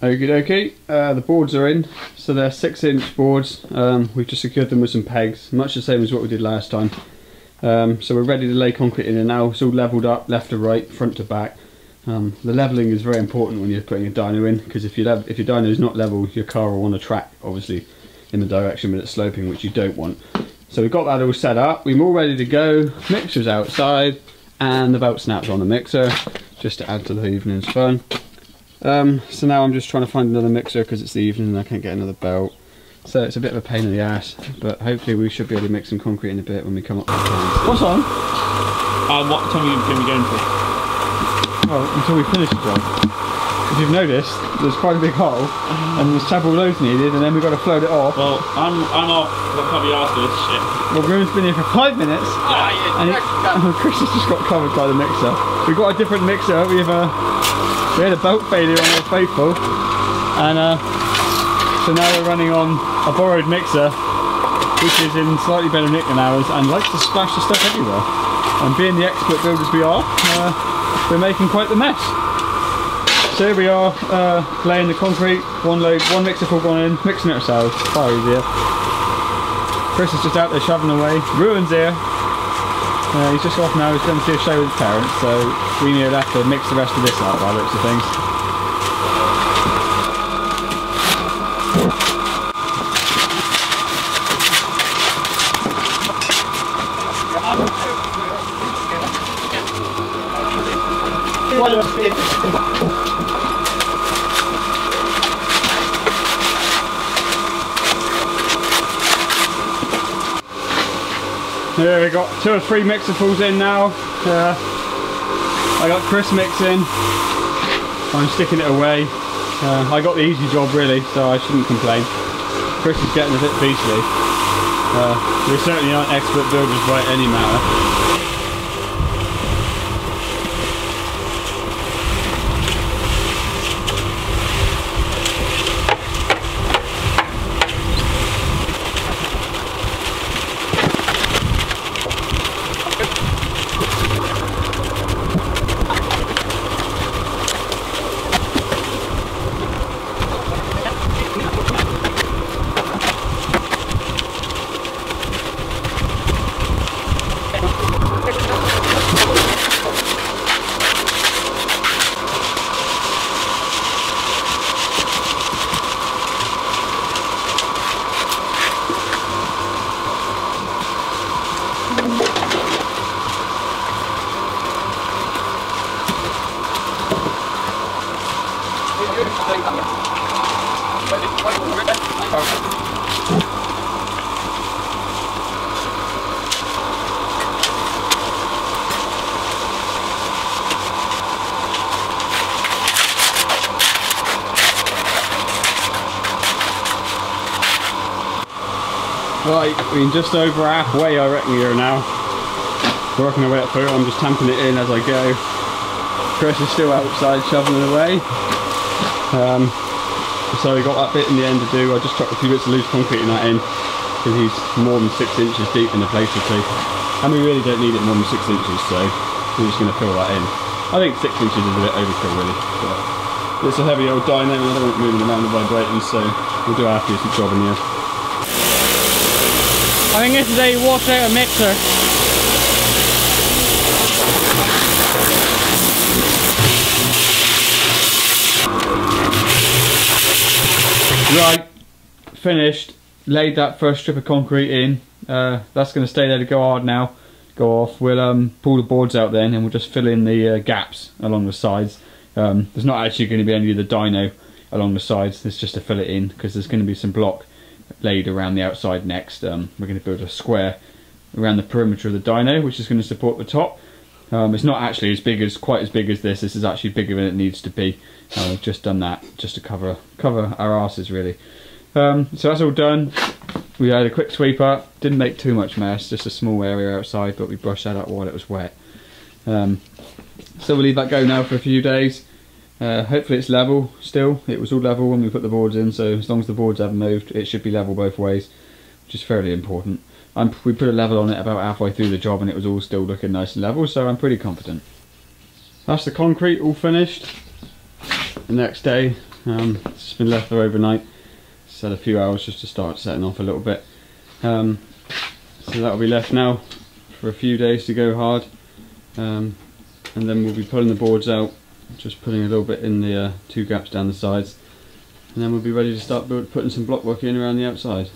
Okie dokie, the boards are in, so they're 6-inch boards. We've just secured them with some pegs, much the same as what we did last time. So we're ready to lay concrete in there now. It's all levelled up, left to right, front to back. The levelling is very important when you're putting a dyno in, because if your dyno is not level, your car will want to track, obviously, in the direction when it's sloping, which you don't want. So we've got that all set up, we're all ready to go. Mixer's outside, and the belt snaps on the mixer, just to add to the evening's fun. So now I'm just trying to find another mixer because it's the evening and I can't get another belt. So it's a bit of a pain in the ass, but hopefully we should be able to make some concrete in a bit when we come up with the What's on? What time are you going to be going for? Well, until we finish the job. If you've noticed, there's quite a big hole and there's several loads needed, and then we've got to float it off. Well, I'm off, I can't be asked for this shit. Well, Bruno's been here for 5 minutes, and Chris has just got covered by the mixer. We've got a different mixer. We had a belt failure on Old Faithful, and so now we're running on a borrowed mixer, which is in slightly better nick than ours and likes to splash the stuff everywhere. And being the expert builders we are, we're making quite the mess. So here we are, laying the concrete, one load, one mixer full gone in, mixing it ourselves, far easier. Chris is just out there shoving away. Ruin's here. He's just off now, he's going to see a show with his parents, so we need to have to mix the rest of this out by the looks of things. There we got 2 or 3 mixerfuls in now. I got Chris mixing. I'm sticking it away. I got the easy job really, so I shouldn't complain. Chris is getting a bit beastly. We certainly aren't expert builders by any matter. Right, we're just over halfway I reckon here now. Working our way up through it, I'm just tamping it in as I go. Chris is still outside shoveling away. So we got that bit in the end to do. I just chucked a few bits of loose concrete in that in, because he's more than 6 inches deep in the place or two. And we really don't need it more than 6 inches, so we're just going to fill that in. I think 6 inches is a bit overkill really, but it's a heavy old dyno and I don't want it moving around and vibrating, so we'll do a half decent job in here. I think this is a water mixer. Right, finished. Laid that first strip of concrete in. That's going to stay there to go hard now. Go off. We'll pull the boards out then, and we'll just fill in the gaps along the sides. There's not actually going to be any of the dyno along the sides. It's just to fill it in because there's going to be some block laid around the outside next. We're going to build a square around the perimeter of the dyno, which is going to support the top. It's not actually quite as big as this. This is actually bigger than it needs to be. We've just done that just to cover our asses really. So that's all done. We had a quick sweep up. Didn't make too much mess, just a small area outside, but we brushed that up while it was wet. So we'll leave that go now for a few days. Hopefully it's level still. It was all level when we put the boards in, so as long as the boards haven't moved, it should be level both ways, which is fairly important. We put a level on it about halfway through the job and it was all still looking nice and level, so I'm pretty confident. That's the concrete all finished. The next day It's just been left there overnight. Just had a few hours just to start setting off a little bit. So that'll be left now for a few days to go hard, and then we'll be pulling the boards out, just putting a little bit in the 2 gaps down the sides, and then we'll be ready to start putting some block work in around the outside.